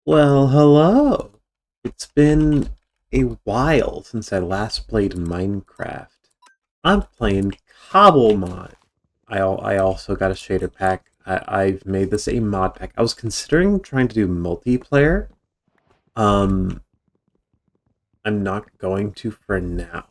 Well, hello. It's been a while since I last played Minecraft. I'm playing Cobblemon. I also got a shader pack. I've made this a mod pack. I was considering trying to do multiplayer. Um, I'm not going to for now.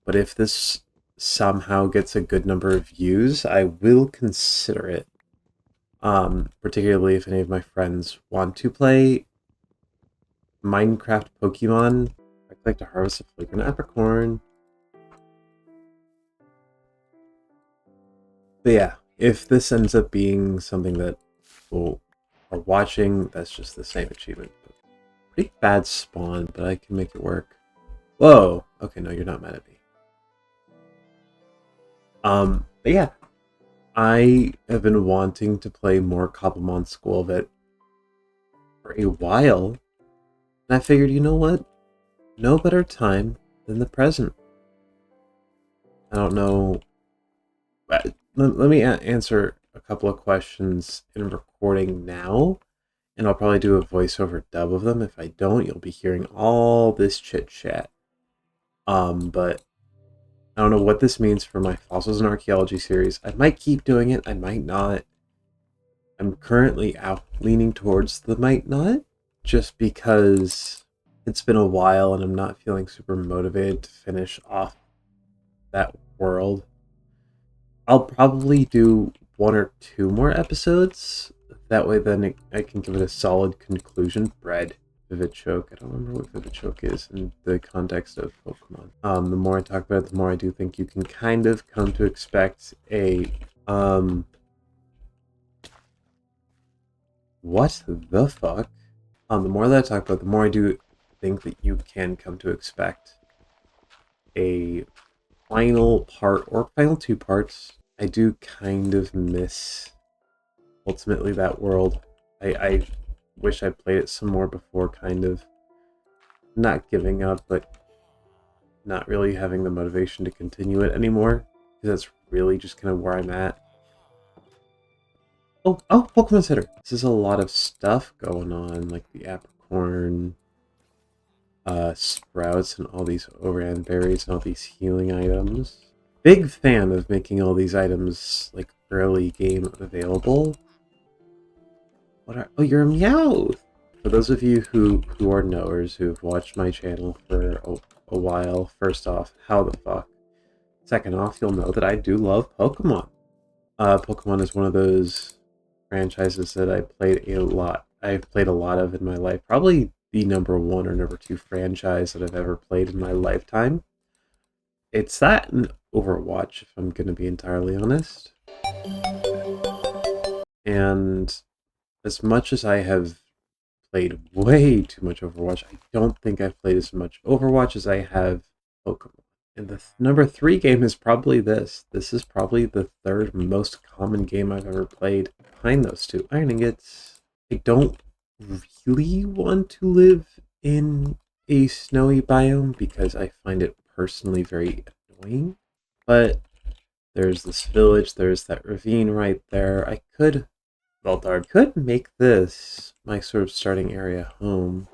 But if this somehow gets a good number of views, I will consider it. Particularly if any of my friends want to play Minecraft Pokemon. I like to harvest a flagrant apricorn. But yeah, if this ends up being something that people are watching, that's just the same achievement. Pretty bad spawn, but I can make it work. Whoa! Okay, no, you're not mad at me. But yeah, I have been wanting to play more Cobblemon School of It for a while, and I figured, you know what? No better time than the present. I don't know. Let me answer a couple of questions in recording now, and I'll probably do a voiceover dub of them. If I don't, you'll be hearing all this chit chat. But I don't know what this means for my fossils and archaeology series. I might keep doing it. I might not. I'm currently out leaning towards the might not, just because it's been a while and I'm not feeling super motivated to finish off that world. I'll probably do one or two more episodes. That way, then I can give it a solid conclusion. Bread, Vivid Choke. I don't remember what Vivid Choke is in the context of Pokemon. The more I talk about it, the more I do think you can kind of come to expect a what the fuck? The more that I talk about it, the more I do think that you can come to expect a final part or final two parts. I do kind of miss ultimately that world. I wish I played it some more before kind of not giving up, but not really having the motivation to continue it anymore. Because that's really just kind of where I'm at. Oh, Pokemon Center. This is a lot of stuff going on, like the apricorn, sprouts, and all these overhand berries, and all these healing items. Big fan of making all these items like early game available. Oh, you're a Meowth! For those of you who are knowers, who've watched my channel for a while, first off, how the fuck? Second off, you'll know that I do love Pokemon. Pokemon is one of those franchises that I played a lot. I've played a lot of in my life. Probably the number one or number two franchise that I've ever played in my lifetime. It's that and Overwatch, if I'm going to be entirely honest. And as much as I have played way too much Overwatch, I don't think I've played as much Overwatch as I have Pokemon. And the number three game is probably this. This is probably the third most common game I've ever played behind those two. Iron Ingots. I don't really want to live in a snowy biome because I find it personally very annoying. But there's this village, there's that ravine right there. I could could make this my sort of starting area home,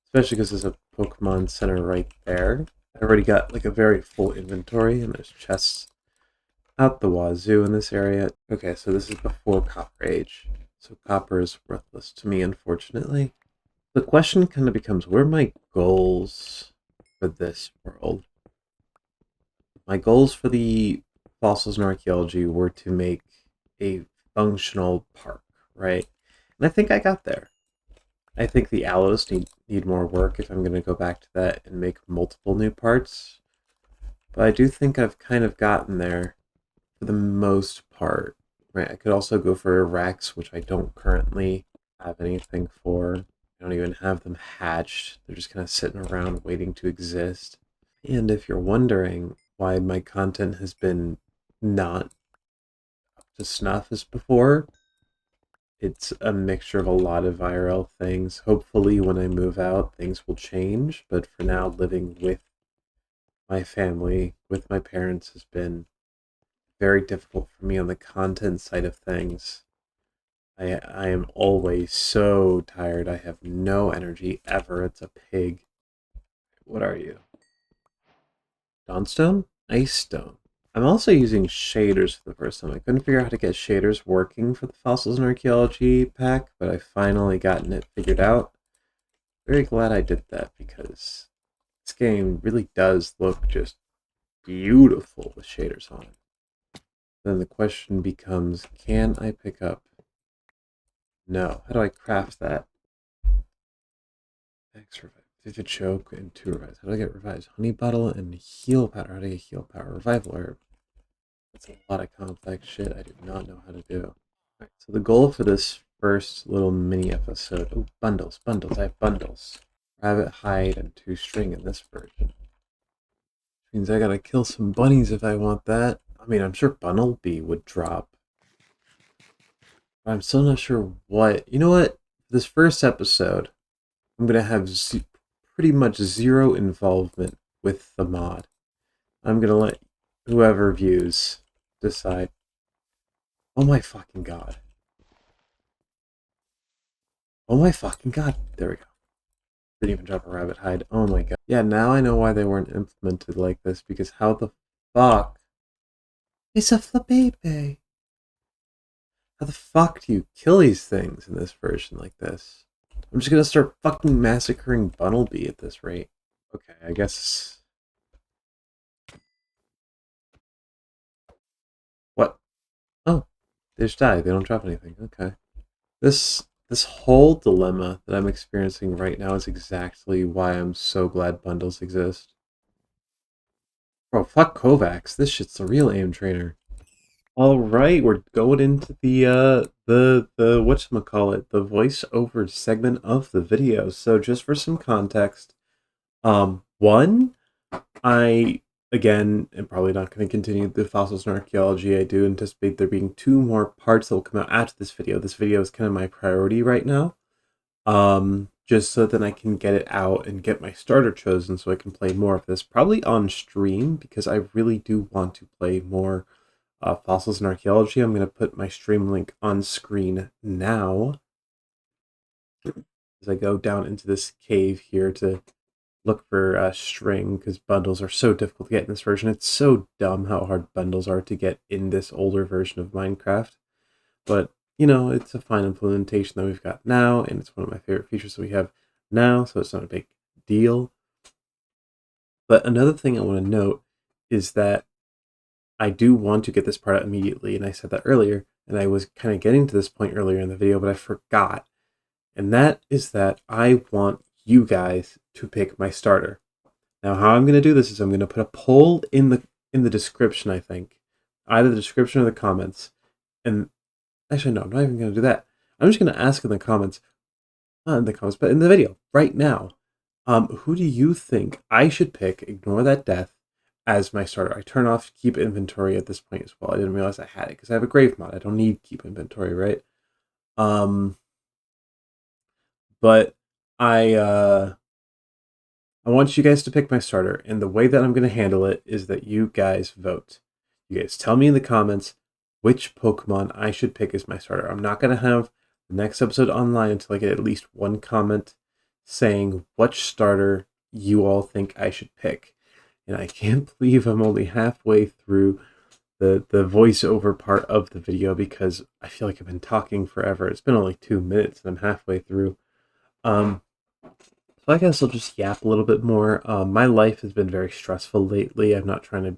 especially because there's a Pokemon Center right there. I already got like a very full inventory, and there's chests out the wazoo in this area. Okay, so this is before Copper Age, so Copper is worthless to me, unfortunately. The question kind of becomes, what are my goals for this world? My goals for the fossils and archaeology were to make a functional park, right? And I think I got there. I think the aloes need more work if I'm going to go back to that and make multiple new parts. But I do think I've kind of gotten there for the most part. Right, I could also go for Rex, which I don't currently have anything for. I don't even have them hatched. They're just kind of sitting around waiting to exist. And if you're wondering why my content has been not up to snuff as before, it's a mixture of a lot of IRL things. Hopefully, when I move out, things will change. But for now, living with my family, with my parents, has been very difficult for me on the content side of things. I am always so tired. I have no energy ever. It's a pig. What are you? Dawnstone? Ice Stone. I'm also using shaders for the first time. I couldn't figure out how to get shaders working for the Fossils and Archaeology pack, but I finally gotten it figured out. Very glad I did that because this game really does look just beautiful with shaders on it. Then the question becomes, can I pick up? No. How do I craft that? X revive. Vivid choke and 2 revives. How do I get revives? Honey bottle and heal powder. How do I get heal power? Revival herb. That's a lot of complex shit I do not know how to do. Alright, so the goal for this first little mini episode. Oh, bundles, bundles. I have bundles. Rabbit hide and 2 string in this version. Which means I gotta kill some bunnies if I want that. I mean, I'm sure Bunnelby would drop. But I'm still not sure what. You know what? This first episode, I'm gonna have pretty much zero involvement with the mod. I'm gonna let whoever views decide. Oh my fucking god. Oh my fucking god. There we go. Didn't even drop a rabbit hide. Oh my god. Yeah, now I know why they weren't implemented like this, because how the fuck? It's a flababy. How the fuck do you kill these things in this version like this? I'm just gonna start fucking massacring Bunnelby at this rate. Okay, I guess. What? Oh, they just die. They don't drop anything. Okay. This whole dilemma that I'm experiencing right now is exactly why I'm so glad bundles exist. Bro, fuck Kovacs. This shit's the real aim trainer. All right, we're going into the whatchamacallit, the voiceover segment of the video. So just for some context, one, I again am probably not going to continue the fossils and archaeology. I do anticipate there being 2 more parts that will come out after this video. This video is kind of my priority right now. Just so that I can get it out and get my starter chosen so I can play more of this, probably on stream, because I really do want to play more fossils and archaeology. I'm going to put my stream link on screen now as I go down into this cave here to look for string, because bundles are so difficult to get in this version. It's so dumb how hard bundles are to get in this older version of Minecraft. But, you know, it's a fine implementation that we've got now, and it's one of my favorite features that we have now, so it's not a big deal. But another thing I want to note is that I do want to get this part out immediately, and I said that earlier, and I was kind of getting to this point earlier in the video, but I forgot. And that is that I want you guys to pick my starter. Now, how I'm going to do this is I'm going to put a poll in the description, I think. Either the description or the comments. And actually, no, I'm not even going to do that. I'm just going to ask in the comments, not in the comments, but in the video right now. Who do you think I should pick, ignore that death, as my starter? I turn off keep inventory at this point as well. I didn't realize I had it because I have a grave mod. I don't need keep inventory, right? But I want you guys to pick my starter, and the way that I'm going to handle it is that you guys vote. You guys tell me in the comments which Pokemon I should pick as my starter. I'm not going to have the next episode online until I get at least one comment saying which starter you all think I should pick. And I can't believe I'm only halfway through the voiceover part of the video because I feel like I've been talking forever. It's been only 2 minutes and I'm halfway through. So I guess I'll just yap a little bit more. My life has been very stressful lately. I'm not trying to,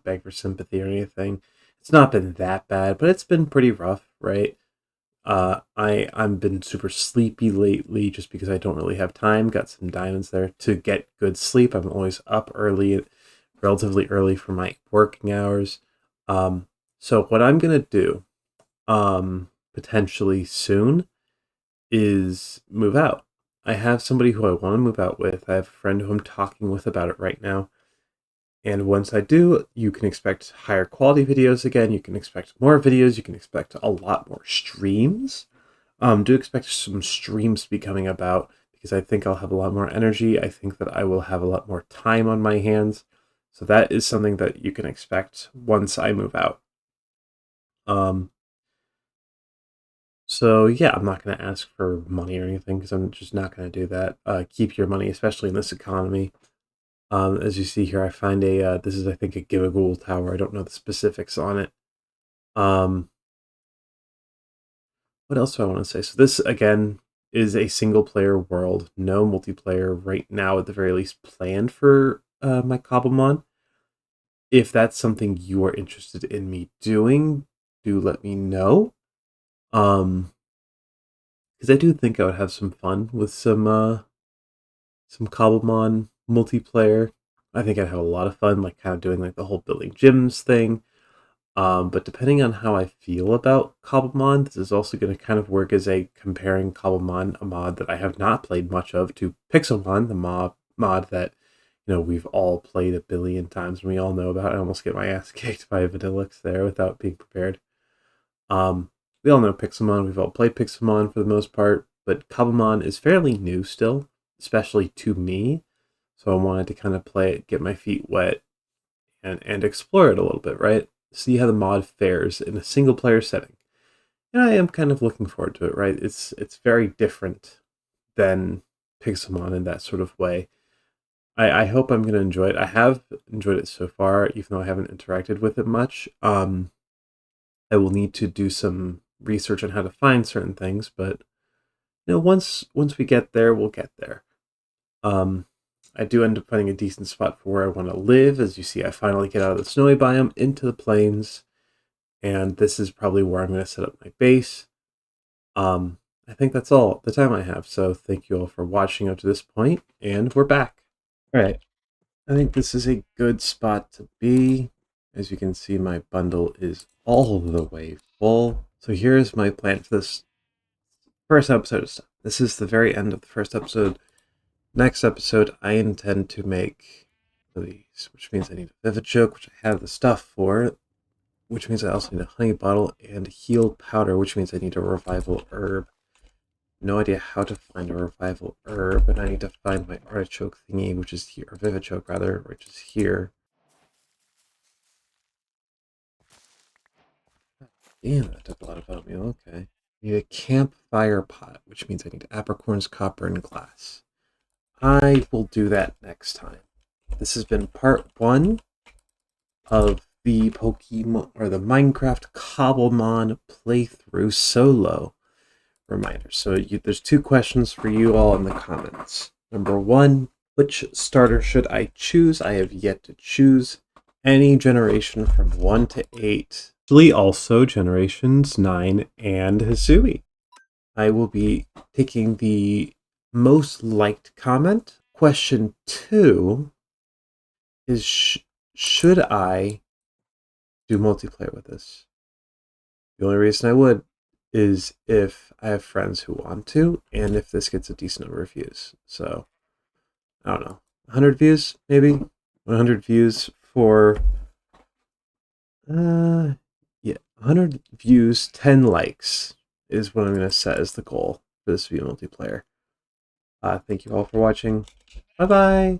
beg for sympathy or anything. It's not been that bad, but it's been pretty rough, right? I've been super sleepy lately just because I don't really have time. Got some diamonds there to get good sleep. I'm always up early, relatively early for my working hours. So what I'm gonna do, potentially soon, is move out. I have somebody who I want to move out with. I have a friend who I'm talking with about it right now. And once I do, you can expect higher quality videos again. You can expect more videos. You can expect a lot more streams. Do expect some streams to be coming about because I think I'll have a lot more energy. I think that I will have a lot more time on my hands. So that is something that you can expect once I move out. So yeah, I'm not going to ask for money or anything because I'm just not going to do that. Keep your money, especially in this economy. As you see here, I find this is I think a Gigagool tower. I don't know the specifics on it. Um, what else do I want to say? So this again is a single player world, no multiplayer right now at the very least planned for my Cobblemon. If that's something you are interested in me doing, do let me know. Because I do think I would have some fun with some Cobblemon multiplayer. I think I'd have a lot of fun, like kind of doing like the whole building gyms thing. But depending on how I feel about Cobblemon, this is also going to kind of work as a comparing Cobblemon, a mod that I have not played much of, to Pixelmon, the mod that we've all played a billion times and we all know about. I almost get my ass kicked by Vanillix there without being prepared. We all know Pixelmon. We've all played Pixelmon for the most part, but Cobblemon is fairly new still, especially to me. So I wanted to kind of play it, get my feet wet, and explore it a little bit, right? See how the mod fares in a single player setting. And I am kind of looking forward to it, right? It's very different than Pixelmon in that sort of way. I hope I'm going to enjoy it. I have enjoyed it so far, even though I haven't interacted with it much. I will need to do some research on how to find certain things, but once we get there, we'll get there. I do end up finding a decent spot for where I want to live. As you see, I finally get out of the snowy biome into the plains, and this is probably where I'm going to set up my base. I think that's all the time I have, so thank you all for watching up to this point, and we're back. All right, I think this is a good spot to be. As you can see, my bundle is all the way full. So here's my plan for this first episode of stuff. This is the very end of the first episode. Next episode, I intend to make these, which means I need a Vivichoke, which I have the stuff for, which means I also need a honey bottle and heal powder, which means I need a revival herb. No idea how to find a revival herb, but I need to find my artichoke thingy, which is here, or Vivichoke rather, which is here. Damn, that took a lot of oatmeal, okay. I need a campfire pot, which means I need apricorns, copper, and glass. I will do that next time. This has been part 1 of the Pokemon or the Minecraft Cobblemon playthrough solo. Reminder. So there's 2 questions for you all in the comments. Number 1, which starter should I choose? I have yet to choose any generation from 1 to 8. Actually, also generations 9 and Hisui. I will be taking the most liked comment. Question 2 is should I do multiplayer with this? The only reason I would is if I have friends who want to, and if this gets a decent number of views. So, I don't know, 100 views, maybe? 100 views for, yeah, 100 views, 10 likes is what I'm going to set as the goal for this to be multiplayer. Thank you all for watching. Bye-bye!